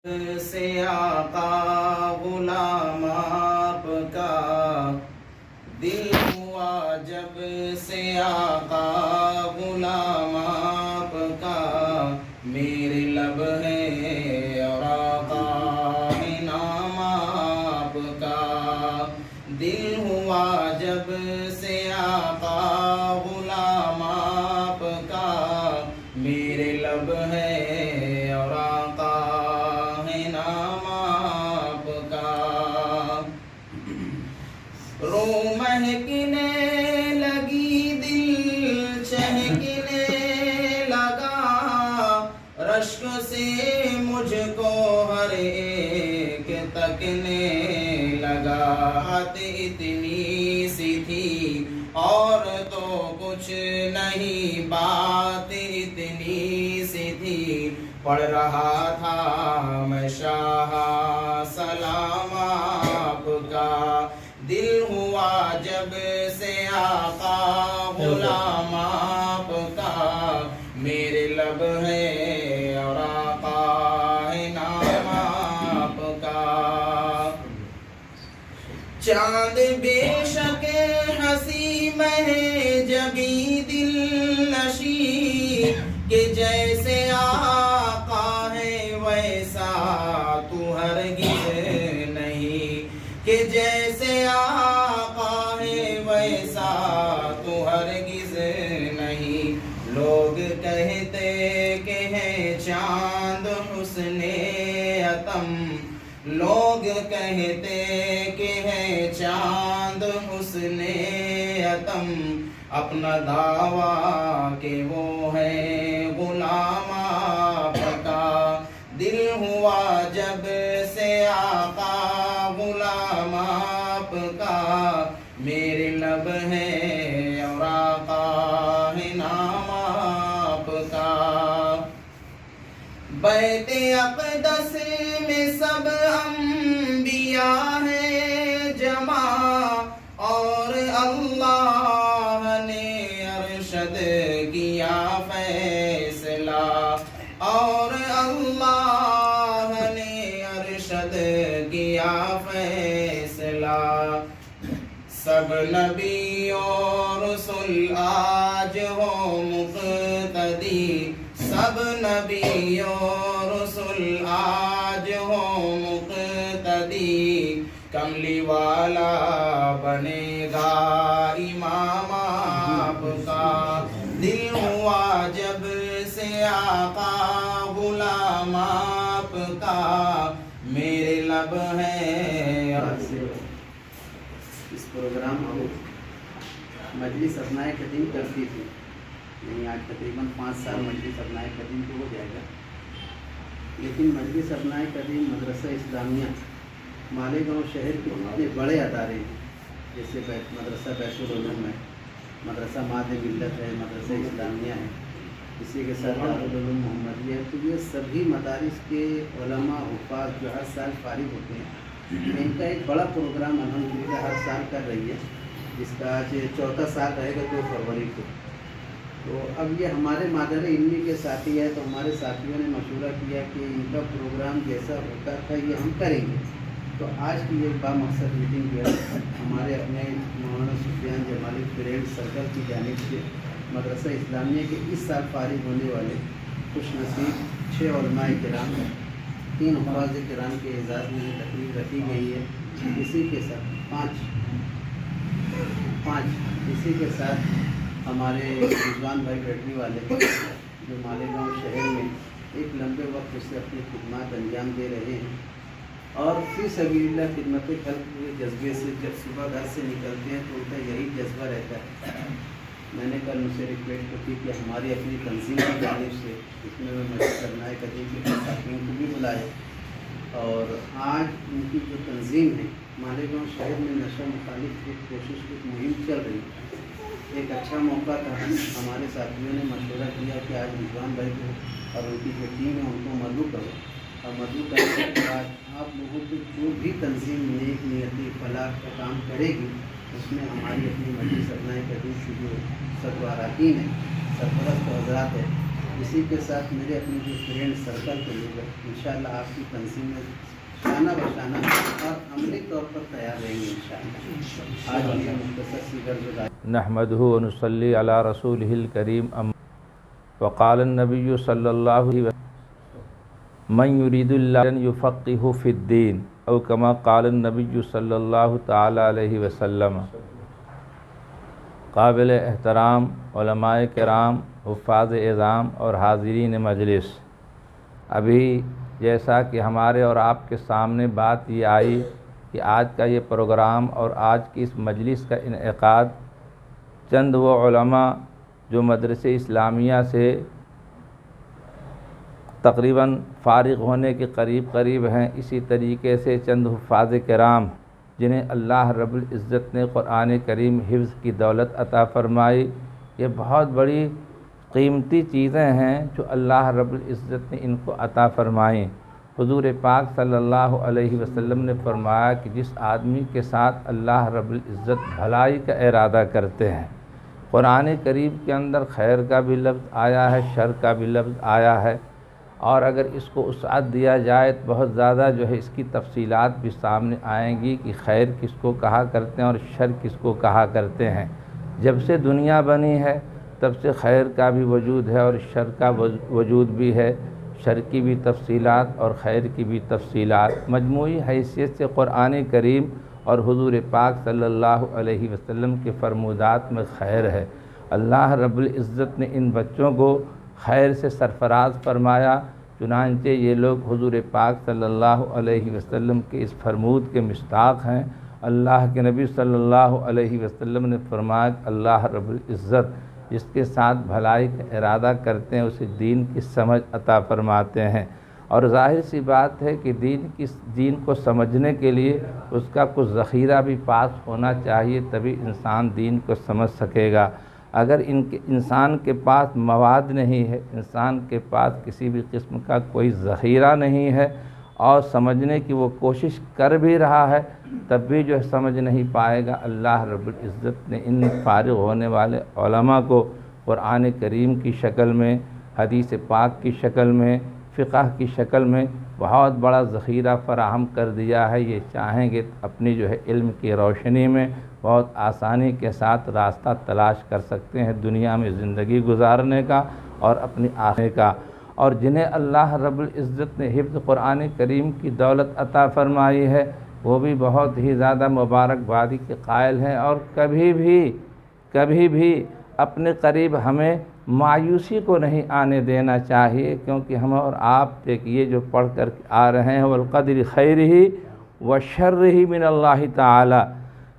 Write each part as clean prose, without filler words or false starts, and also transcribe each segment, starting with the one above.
سے آقا غلام آپ کا دل ہوا جب سے آقا غلام آپ کا میرے لب ہے اور آقا ہے نام آپ کا دل ہوا جب سے آقا غلام آپ کا میرے لب ہے اور آقا رو مہکنے لگی دل چہکنے لگا رشک سے مجھ کو ہر ایک تکنے لگا بات اتنی سی تھی اور تو کچھ نہیں بات اتنی سی تھی پڑھ رہا تھا میں شاہ سلام آپ کا دل ہوا جب سے آقا غلام آپ کا میرے لب ہے اور آقا ہے نام آپ کا چاند بے شک ہنسی میں جبی دل نشی کہ جیسے آقا ہے ویسا تو ہرگز نہیں کہ جیسے آقا ہے ویسا تو ہرگز نہیں لوگ کہتے کہ ہے چاند حسن عتم لوگ کہتے کہ ہے چاند حسن عتم اپنا دعویٰ کہ وہ ہے غلام آپ کا دل ہوا جب سے آقا غلام آپ کا میرے لب ہے اور آقا ہے نام آپ کا بیت اقدس میں سب انبیاء ہے جمع اور اللہ نے ارشد کیا فیصلہ اور اللہ نے ارشد کیا فیصلہ سب نبی اور رسول آج ہو مقتدی سب نبی اور رسول آج ہو مقتدی کملی والا بنے گا امام آپ کا دل ہوا جب سے آقا غلام آپ کا میرے لب ہے اس پروگرام کو مجلس ابنائے قدیم کرتی تھی یعنی آج تقریباً 5 سال مجلس ابنائے قدیم کو ہو جائے گا لیکن مجلس ابنائے قدیم مدرسہ اسلامیہ مالیگاؤں شہر کے اتنے بڑے ادارے ہیں جیسے مدرسہ بیت العلوم ہے مدرسہ ماد ملت ہے مدرسہ اسلامیہ ہے اسی کے ساتھ دارالعلوم محمدیہ ہے تو یہ سبھی مدارس کے علماء حفاظ جو ہر سال فارغ ہوتے ہیں ان کا ایک بڑا پروگرام الحمدللہ ہر سال کر رہی ہے جس کا آج 4 سال رہے گا 2 فروری کو تو اب یہ ہمارے مادر علمی کے ساتھی ہے تو ہمارے ساتھیوں نے مشورہ کیا کہ ان کا پروگرام جیسا ہوتا تھا یہ ہم کریں گے تو آج کی یہ بامقصد میٹنگ جو ہے ہمارے اپنے مولانا سفیان جمالی فرینڈ سرکل کی جانب سے مدرسہ اسلامیہ کے اس سال فارغ ہونے والے خوش نصیب 6 علماء کرام 3 حفاظ کرام کے اعزاز میں تقریب رکھی گئی ہے اسی کے ساتھ 5 اسی کے ساتھ ہمارے رضوان بھائی بیٹری والے جو مالیگاؤں شہر میں ایک لمبے وقت سے اپنی خدمات انجام دے رہے ہیں اور فی سبیل اللہ خدمت خلق کے جذبے سے جب صبح گھر سے نکلتے ہیں تو ان کا یہی جذبہ رہتا ہے میں نے کل ان سے ریکویسٹ کی کہ ہماری اپنی تنظیم کی جانب سے اس میں مدد ابنائے قدیم کے ساتھیوں کو بھی بلائے اور آج ان کی جو تنظیم ہے مالیگاؤں شہر میں نشہ مخالف کی کوشش کی مہم چل رہی ہے ایک اچھا موقع تھا ہمارے ساتھیوں نے مشورہ کیا کہ آج رضوان بھائی کو اور ان کی جو ٹیم ہے ان کو مدعو کرو اور مدعو کرنے کے بعد آپ لوگوں کی جو بھی تنظیم نیک نیتی فلاح کا کام کرے گی اس میں ہماری اپنی مجلس ابنائے قدیم کی جو سربراہین ہیں سرپرست حضرات ہیں اسی کے ساتھ میرے اپنے جو فرینڈ سرکل کے لوگ ہیں انشاءاللہ آپ کی تنظیم میں شانہ بشانہ اور عملی طور پر تیار رہیں گے انشاءاللہ۔ آج بھی مختصر سی گزارش نحمده ونصلي على رسوله الكريم وقال النبي صلى الله عليه وسلم من يريد الله أن يفقهه في الدين أو كما قال النبي صلى الله تعالى عليه وسلم۔ قابل احترام علماء کرام، حفاظ اعظام اور حاضرین مجلس، ابھی جیسا کہ ہمارے اور آپ کے سامنے بات یہ آئی کہ آج کا یہ پروگرام اور آج کی اس مجلس کا انعقاد چند وہ علماء جو مدرسے اسلامیہ سے تقریباً فارغ ہونے کے قریب ہیں، اسی طریقے سے چند حفاظ کرام جنہیں اللہ رب العزت نے قرآن کریم حفظ کی دولت عطا فرمائی، یہ بہت بڑی قیمتی چیزیں ہیں جو اللہ رب العزت نے ان کو عطا فرمائیں۔ حضور پاک صلی اللہ علیہ وسلم نے فرمایا کہ جس آدمی کے ساتھ اللہ رب العزت بھلائی کا ارادہ کرتے ہیں، قرآن کریم کے اندر خیر کا بھی لفظ آیا ہے، شر کا بھی لفظ آیا ہے، اور اگر اس کو وسعت دیا جائے تو بہت زیادہ جو ہے اس کی تفصیلات بھی سامنے آئیں گی کہ خیر کس کو کہا کرتے ہیں اور شر کس کو کہا کرتے ہیں۔ جب سے دنیا بنی ہے تب سے خیر کا بھی وجود ہے اور شر کا وجود بھی ہے، شر کی بھی تفصیلات اور خیر کی بھی تفصیلات، مجموعی حیثیت سے قرآن کریم اور حضور پاک صلی اللہ علیہ وسلم کے فرمودات میں خیر ہے۔ اللہ رب العزت نے ان بچوں کو خیر سے سرفراز فرمایا، چنانچہ یہ لوگ حضور پاک صلی اللہ علیہ وسلم کے اس فرمود کے مشتاق ہیں۔ اللہ کے نبی صلی اللہ علیہ وسلم نے فرمایا کہ اللہ رب العزت جس کے ساتھ بھلائی کا ارادہ کرتے ہیں اسے دین کی سمجھ عطا فرماتے ہیں، اور ظاہر سی بات ہے کہ دین کو سمجھنے کے لیے اس کا کچھ ذخیرہ بھی پاس ہونا چاہیے، تبھی انسان دین کو سمجھ سکے گا۔ اگر انسان کے پاس مواد نہیں ہے، انسان کے پاس کسی بھی قسم کا کوئی ذخیرہ نہیں ہے اور سمجھنے کی وہ کوشش کر بھی رہا ہے تب بھی جو ہے سمجھ نہیں پائے گا۔ اللہ رب العزت نے ان فارغ ہونے والے علماء کو قرآن کریم کی شکل میں، حدیث پاک کی شکل میں، فقہ کی شکل میں بہت بڑا ذخیرہ فراہم کر دیا ہے۔ یہ چاہیں گے اپنی جو ہے علم کی روشنی میں بہت آسانی کے ساتھ راستہ تلاش کر سکتے ہیں دنیا میں زندگی گزارنے کا اور اپنی آخرت کا، اور جنہیں اللہ رب العزت نے حفظ قرآن کریم کی دولت عطا فرمائی ہے وہ بھی بہت ہی زیادہ مبارکبادی کے قائل ہیں، اور کبھی بھی اپنے قریب ہمیں مایوسی کو نہیں آنے دینا چاہیے، کیونکہ ہم اور آپ دیکھیے جو پڑھ کر آ رہے ہیں والقدر خیرہ وشرہ من اللہ تعالی،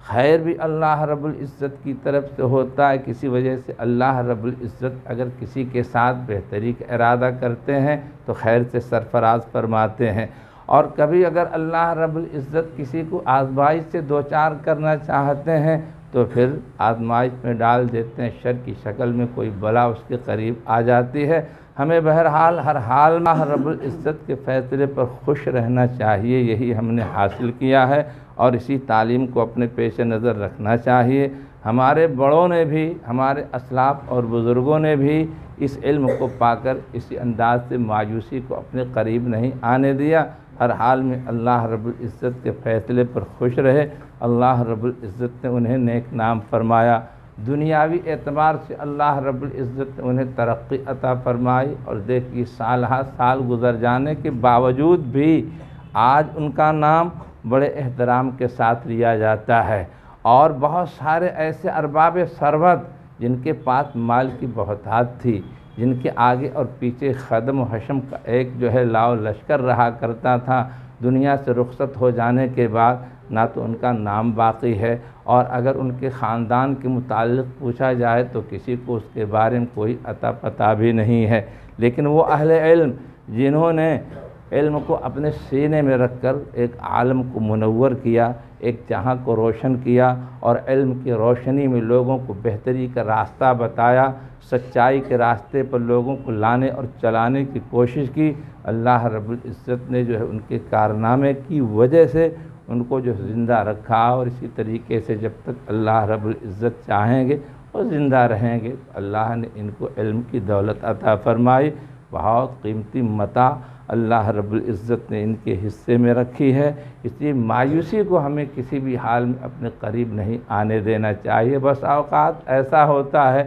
خیر بھی اللہ رب العزت کی طرف سے ہوتا ہے، کسی وجہ سے اللہ رب العزت اگر کسی کے ساتھ بہتری کا ارادہ کرتے ہیں تو خیر سے سرفراز فرماتے ہیں، اور کبھی اگر اللہ رب العزت کسی کو آزمائش سے دوچار کرنا چاہتے ہیں تو پھر آزمائش میں ڈال دیتے ہیں، شر کی شکل میں کوئی بلا اس کے قریب آ جاتی ہے۔ ہمیں بہرحال ہر حال میں رب العزت کے فیصلے پر خوش رہنا چاہیے، یہی ہم نے حاصل کیا ہے اور اسی تعلیم کو اپنے پیش نظر رکھنا چاہیے۔ ہمارے بڑوں نے بھی، ہمارے اسلاف اور بزرگوں نے بھی اس علم کو پا کر اسی انداز سے مایوسی کو اپنے قریب نہیں آنے دیا، ہر حال میں اللہ رب العزت کے فیصلے پر خوش رہے۔ اللہ رب العزت نے انہیں نیک نام فرمایا، دنیاوی اعتبار سے اللہ رب العزت نے انہیں ترقی عطا فرمائی، اور دیکھیے سالہ سال گزر جانے کے باوجود بھی آج ان کا نام بڑے احترام کے ساتھ لیا جاتا ہے، اور بہت سارے ایسے ارباب ثروت جن کے پاس مال کی بہتات تھی، جن کے آگے اور پیچھے خدم و حشم کا ایک جو ہے لاؤ لشکر رہا کرتا تھا، دنیا سے رخصت ہو جانے کے بعد نہ تو ان کا نام باقی ہے، اور اگر ان کے خاندان کے متعلق پوچھا جائے تو کسی کو اس کے بارے میں کوئی عطا پتہ بھی نہیں ہے۔ لیکن وہ اہل علم جنہوں نے علم کو اپنے سینے میں رکھ کر ایک عالم کو منور کیا، ایک جہاں کو روشن کیا، اور علم کی روشنی میں لوگوں کو بہتری کا راستہ بتایا، سچائی کے راستے پر لوگوں کو لانے اور چلانے کی کوشش کی، اللہ رب العزت نے جو ہے ان کے کارنامے کی وجہ سے ان کو جو زندہ رکھا، اور اسی طریقے سے جب تک اللہ رب العزت چاہیں گے وہ زندہ رہیں گے۔ اللہ نے ان کو علم کی دولت عطا فرمائی، بہت قیمتی متاع اللہ رب العزت نے ان کے حصے میں رکھی ہے، اس لیے مایوسی کو ہمیں کسی بھی حال میں اپنے قریب نہیں آنے دینا چاہیے۔ بس اوقات ایسا ہوتا ہے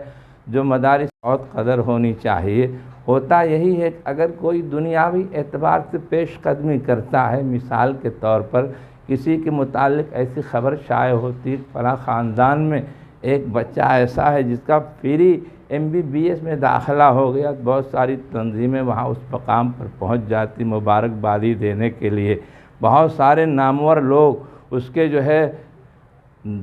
جو مدارس بہت قدر ہونی چاہیے، ہوتا یہی ہے کہ اگر کوئی دنیاوی اعتبار سے پیش قدمی کرتا ہے، مثال کے طور پر کسی کے متعلق ایسی خبر شائع ہوتی ہے فلاں خاندان میں ایک بچہ ایسا ہے جس کا فری MBBS میں داخلہ ہو گیا، بہت ساری تنظیمیں وہاں اس مقام پر پہنچ جاتی مبارکبادی دینے کے لیے، بہت سارے نامور لوگ اس کے جو ہے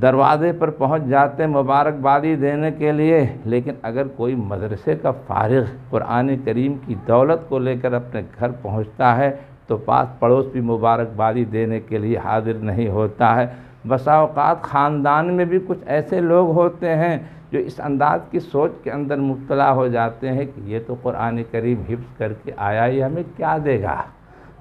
دروازے پر پہنچ جاتے ہیں مبارکبادی دینے کے لیے۔ لیکن اگر کوئی مدرسے کا فارغ قرآن کریم کی دولت کو لے کر اپنے گھر پہنچتا ہے تو پاس پڑوس بھی مبارکبادی دینے کے لیے حاضر نہیں ہوتا ہے۔ بسا اوقات خاندان میں بھی کچھ ایسے لوگ ہوتے ہیں جو اس انداز کی سوچ کے اندر مبتلا ہو جاتے ہیں کہ یہ تو قرآن کریم حفظ کر کے آیا، یہ ہمیں کیا دے گا۔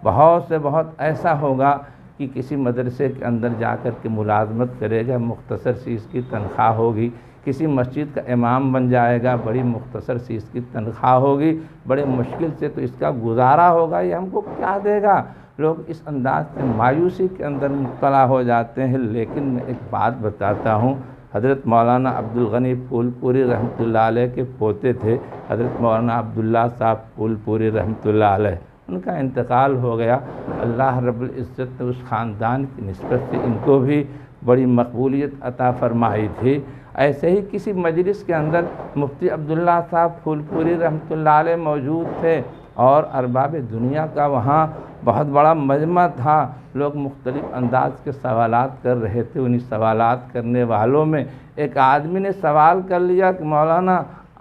بہت سے بہت ایسا ہوگا کہ کسی مدرسے کے اندر جا کر کے ملازمت کرے گا، مختصر سی اس کی تنخواہ ہوگی، کسی مسجد کا امام بن جائے گا، بڑی مختصر سی اس کی تنخواہ ہوگی، بڑے مشکل سے تو اس کا گزارا ہوگا، یہ ہم کو کیا دے گا۔ لوگ اس انداز سے مایوسی کے اندر مبتلا ہو جاتے ہیں۔ لیکن میں ایک بات بتاتا ہوں، حضرت مولانا عبدالغنی پھول پوری رحمۃ اللہ علیہ کے پوتے تھے حضرت مولانا عبداللہ صاحب پھول پوری رحمۃ اللہ علیہ، ان کا انتقال ہو گیا۔ اللہ رب العزت نے اس خاندان کی نسبت سے ان کو بھی بڑی مقبولیت عطا فرمائی تھی۔ ایسے ہی کسی مجلس کے اندر مفتی عبداللہ صاحب پھول پوری رحمۃ اللہ علیہ موجود تھے اور ارباب دنیا کا وہاں بہت بڑا مجمع تھا، لوگ مختلف انداز کے سوالات کر رہے تھے۔ انہی سوالات کرنے والوں میں ایک آدمی نے سوال کر لیا کہ مولانا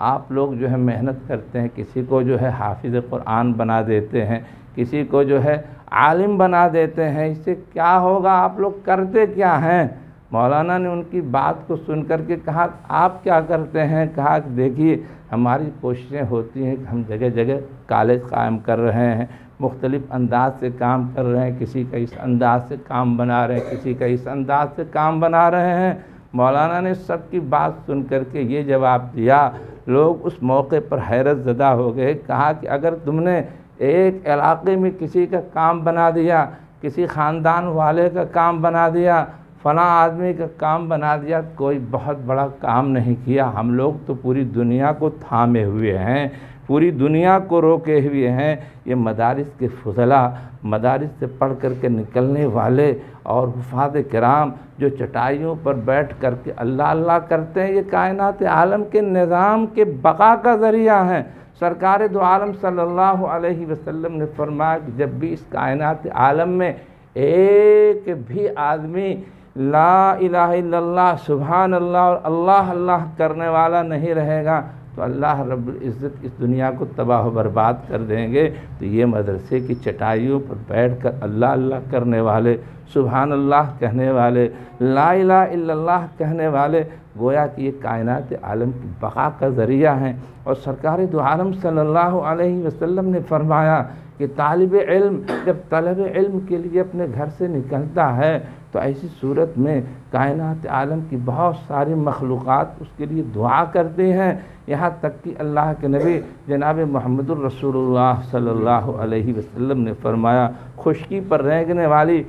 آپ لوگ جو ہے محنت کرتے ہیں، کسی کو جو ہے حافظ قرآن بنا دیتے ہیں، کسی کو جو ہے عالم بنا دیتے ہیں، اس سے کیا ہوگا، آپ لوگ کرتے کیا ہیں؟ مولانا نے ان کی بات کو سن کر کے کہا آپ کیا کرتے ہیں؟ کہا کہ دیکھیے ہماری کوششیں ہوتی ہیں کہ ہم جگہ جگہ کالج قائم کر رہے ہیں، مختلف انداز سے کام کر رہے ہیں، کسی کا اس انداز سے کام بنا رہے ہیں، کسی کا اس انداز سے کام بنا رہے ہیں۔ مولانا نے سب کی بات سن کر کے یہ جواب دیا، لوگ اس موقع پر حیرت زدہ ہو گئے۔ کہا کہ اگر تم نے ایک علاقے میں کسی کا کام بنا دیا، کسی خاندان والے کا کام بنا دیا، فلاں آدمی کا کام بنا دیا، کوئی بہت بڑا کام نہیں کیا۔ ہم لوگ تو پوری دنیا کو تھامے ہوئے ہیں، پوری دنیا کو روکے ہوئے ہیں۔ یہ مدارس کے فضلاء، مدارس سے پڑھ کر کے نکلنے والے اور حفاظ کرام جو چٹائیوں پر بیٹھ کر کے اللہ اللہ کرتے ہیں، یہ کائنات عالم کے نظام کے بقا کا ذریعہ ہیں۔ سرکار دو عالم صلی اللہ علیہ وسلم نے فرمایا کہ جب بھی اس کائنات عالم میں ایک بھی آدمی لا الہ الا اللہ سبحان اللہ اور اللہ اللہ کرنے والا نہیں رہے گا تو اللہ رب العزت اس دنیا کو تباہ و برباد کر دیں گے۔ تو یہ مدرسے کی چٹائیوں پر بیٹھ کر اللہ اللہ کرنے والے، سبحان اللہ کہنے والے، لا الہ الا اللہ کہنے والے، گویا کہ یہ کائنات عالم کی بقا کا ذریعہ ہیں۔ اور سرکار دو عالم صلی اللہ علیہ وسلم نے فرمایا کہ طالب علم جب طلب علم کے لیے اپنے گھر سے نکلتا ہے تو ایسی صورت میں کائنات عالم کی بہت ساری مخلوقات اس کے لیے دعا کرتے ہیں، یہاں تک کہ اللہ کے نبی جناب محمد الرسول اللہ صلی اللہ علیہ وسلم نے فرمایا خشکی پر رینگنے والی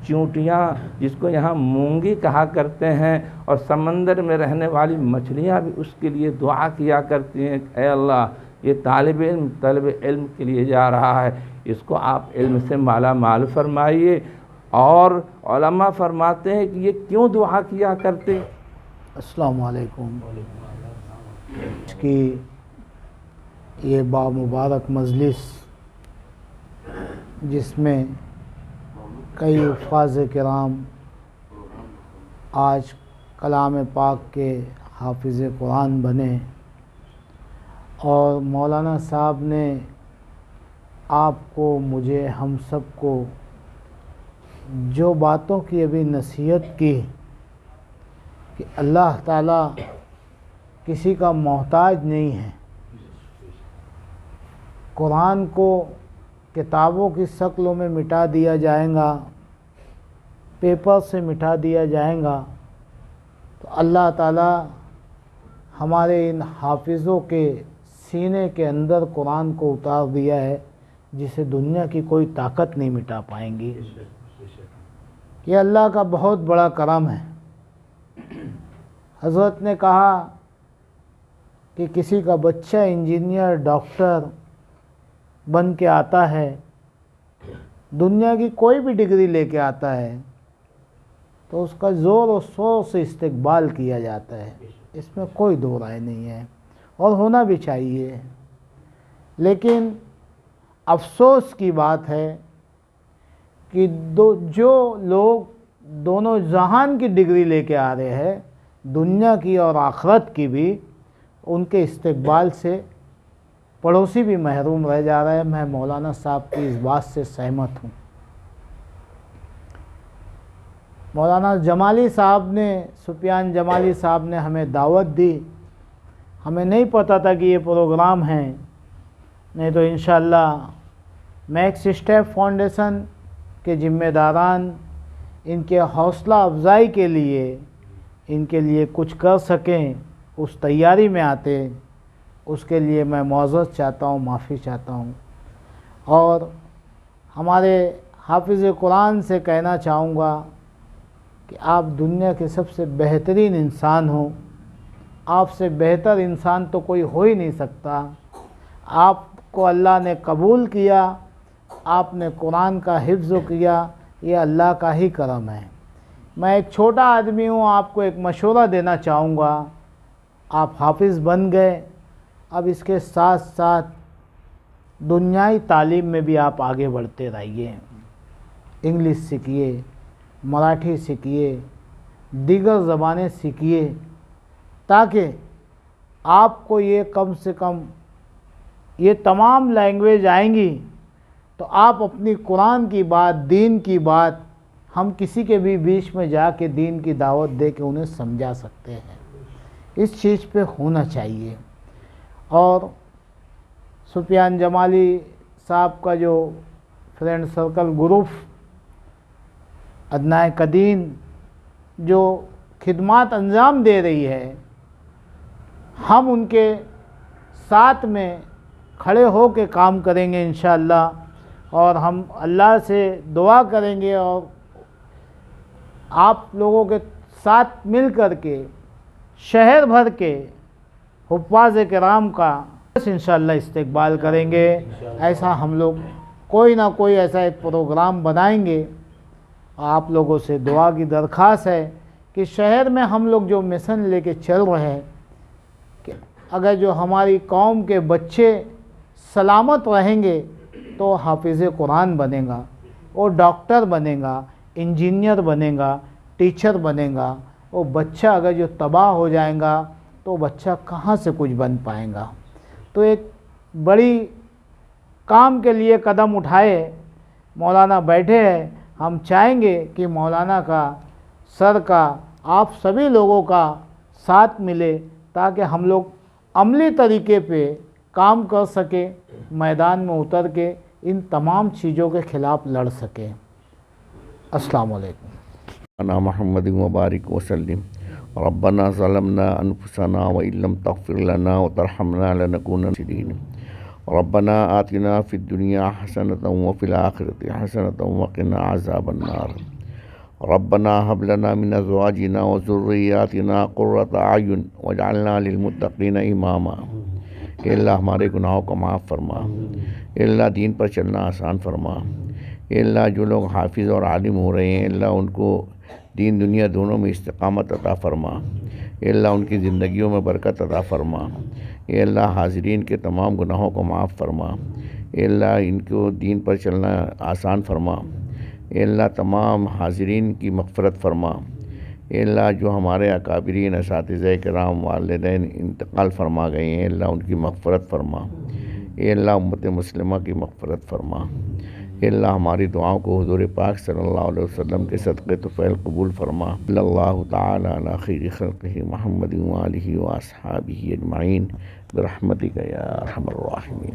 چونٹیاں جس کو یہاں مونگی کہا کرتے ہیں اور سمندر میں رہنے والی مچھلیاں بھی اس کے لیے دعا کیا کرتی ہیں کہ اے اللہ یہ طالب علم کے لیے جا رہا ہے، اس کو آپ علم سے مالا مال فرمائیے۔ اور علماء فرماتے ہیں کہ یہ کیوں دعا کیا کرتے؟ السلام علیکم۔ کی یہ بامبارک مجلس جس میں کئی حفاظ کرام آج کلام پاک کے حافظ قرآن بنے اور مولانا صاحب نے آپ کو، مجھے، ہم سب کو جو باتوں کی ابھی نصیحت کی کہ اللہ تعالیٰ کسی کا محتاج نہیں ہے، قرآن کو کتابوں کی شکلوں میں مٹا دیا جائے گا، پیپر سے مٹا دیا جائے گا تو اللہ تعالیٰ ہمارے ان حافظوں کے سینے کے اندر قرآن کو اتار دیا ہے جسے دنیا کی کوئی طاقت نہیں مٹا پائیں گی۔ یہ اللہ کا بہت بڑا کرم ہے۔ حضرت نے کہا کہ کسی کا بچہ انجینئر ڈاکٹر بن کے آتا ہے، دنیا کی کوئی بھی ڈگری لے کے آتا ہے تو اس کا زور و شور سے استقبال کیا جاتا ہے، اس میں کوئی دو رائے نہیں ہے اور ہونا بھی چاہیے۔ لیکن افسوس کی بات ہے کہ جو لوگ دونوں جہان کی ڈگری لے کے آ رہے ہیں، دنیا کی اور آخرت کی بھی، ان کے استقبال سے پڑوسی بھی محروم رہ جا رہا ہے۔ میں مولانا صاحب کی اس بات سے سہمت ہوں۔ مولانا جمالی صاحب نے، سفیان جمالی صاحب نے ہمیں دعوت دی، ہمیں نہیں پتہ تھا کہ یہ پروگرام ہیں، نہیں تو انشاءاللہ میکس اسٹیپ فاؤنڈیشن کے ذمہ داران ان کے حوصلہ افزائی کے لیے، ان کے لیے کچھ کر سکیں، اس تیاری میں آتے۔ اس کے لیے میں معذرت چاہتا ہوں، معافی چاہتا ہوں، اور ہمارے حافظ قرآن سے کہنا چاہوں گا کہ آپ دنیا کے سب سے بہترین انسان ہوں، آپ سے بہتر انسان تو کوئی ہو ہی نہیں سکتا۔ آپ کو اللہ نے قبول کیا، آپ نے قرآن کا حفظ کیا، یہ اللہ کا ہی کرم ہے۔ میں ایک چھوٹا آدمی ہوں، آپ کو ایک مشورہ دینا چاہوں گا۔ آپ حافظ بن گئے، اب اس کے ساتھ ساتھ دنیائی تعلیم میں بھی آپ آگے بڑھتے رہیے۔ انگلش سیکھیے، مراٹھی سیکھیے، دیگر زبانیں سیکھیے، تاکہ آپ کو یہ کم سے کم یہ تمام لینگویج آئیں گی تو آپ اپنی قرآن کی بات، دین کی بات، ہم کسی کے بھی بیچ میں جا کے دین کی دعوت دے کے انہیں سمجھا سکتے ہیں۔ اس چیز پہ ہونا چاہیے۔ اور سفیان جمالی صاحب کا جو فرینڈ سرکل گروپ ادنائے قدیم جو خدمات انجام دے رہی ہے، ہم ان کے ساتھ میں کھڑے ہو کے کام کریں گے انشاءاللہ، اور ہم اللہ سے دعا کریں گے اور آپ لوگوں کے ساتھ مل کر کے شہر بھر کے حفاظ کرام کا انشاءاللہ استقبال کریں گے۔ ایسا ہم لوگ کوئی نہ کوئی ایسا ایک پروگرام بنائیں گے۔ آپ لوگوں سے دعا کی درخواست ہے کہ شہر میں ہم لوگ جو مشن لے کے چل رہے ہیں کہ اگر جو ہماری قوم کے بچے سلامت رہیں گے تو حافظ قرآن بنے گا، وہ ڈاکٹر بنے گا، انجینئر بنے گا، ٹیچر بنے گا۔ وہ بچہ اگر جو تباہ ہو جائے گا تو بچہ کہاں سے کچھ بن پائے گا؟ تو ایک بڑی کام کے لیے قدم اٹھائے، مولانا بیٹھے ہیں، ہم چاہیں گے کہ مولانا کا سر کا آپ سبھی لوگوں کا ساتھ ملے تاکہ ہم لوگ عملی طریقے پہ کام کر سکیں، میدان میں اتر کے ان تمام چیزوں کے خلاف لڑ سکیں۔ السلام علیکم۔ انا محمد مبارک وسلم۔ ربنا ظلمنا انفسنا وان لم تغفر لنا وترحمنا لنكونن من الخاسرين۔ ربنا آتنا في الدنيا حسنة وفي الآخرة حسنة وقنا عذاب النار۔ ربنا هب لنا من ازواجنا وذرياتنا قرة اعین واجعلنا للمتقین اماما۔ اے اللہ ہمارے گناہوں کو معاف فرما، اے اللہ دین پر چلنا آسان فرما، اے اللہ جو لوگ حافظ اور عالم ہو رہے ہیں اللہ ان کو دین دنیا دونوں میں استقامت عطا فرما، اے اللہ ان کی زندگیوں میں برکت عطا فرما، اے اللہ حاضرین کے تمام گناہوں کو معاف فرما، اے اللہ ان کو دین پر چلنا آسان فرما، اے اللہ تمام حاضرین کی مغفرت فرما، اے اللہ جو ہمارے اکابرین اساتذہ کرام والدین انتقال فرما گئے ہیں اللہ ان کی مغفرت فرما، اے اللہ امت مسلمہ کی مغفرت فرما، اے اللہ ہماری دعاؤں کو حضور پاک صلی اللہ علیہ وسلم کے صدقے طفیل قبول فرما۔ صلی اللہ تعالی علی خیر خلقہ محمد وآلہ واصحابہ اجمعین برحمتک یا ارحم الراحمین۔